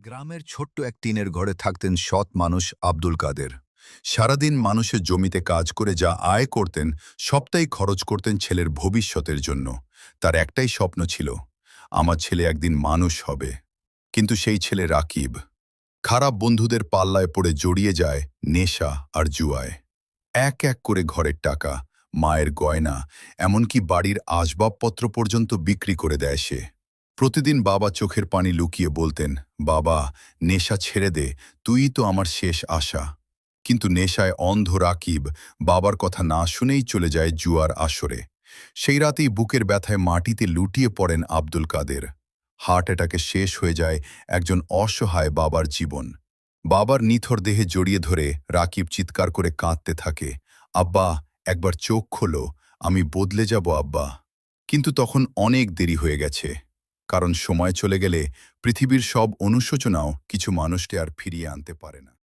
গ্রামের ছোট্ট এক টিনের ঘরে থাকতেন সৎ মানুষ আব্দুল কাদের। সারাদিন মানুষের জমিতে কাজ করে যা আয় করতেন সবটাই খরচ করতেন ছেলের ভবিষ্যতের জন্য। তার একটাই স্বপ্ন ছিল, আমার ছেলে একদিন মানুষ হবে। কিন্তু সেই ছেলে রাকিব খারাপ বন্ধুদের পাল্লায় পড়ে জড়িয়ে যায় নেশা আর জুয়ায়। এক এক করে ঘরের টাকা, মায়ের গয়না, এমনকি বাড়ির আসবাবপত্র পর্যন্ত বিক্রি করে দেয় সে। প্রতিদিন বাবা চোখের পানি লুকিয়ে বলতেন, বাবা, নেশা ছেড়ে দে, তুই তো আমার শেষ আশা। কিন্তু নেশায় অন্ধ রাকিব বাবার কথা না শুনেই চলে যায় জুয়ার আসরে। সেই রাতেই বুকের ব্যথায় মাটিতে লুটিয়ে পড়েন আব্দুল কাদের। হার্ট অ্যাটাকে শেষ হয়ে যায় একজন অসহায় বাবার জীবন। বাবার নিথর দেহে জড়িয়ে ধরে রাকিব চিৎকার করে কাঁদতে থাকে, আব্বা, একবার চোখ খোলো, আমি বদলে যাব আব্বা। কিন্তু তখন অনেক দেরি হয়ে গেছে, কারণ সময় চলে গেলে পৃথিবীর সব অনুশোচনাও কিছু মানুষকে আর ফিরিয়ে আনতে পারে না।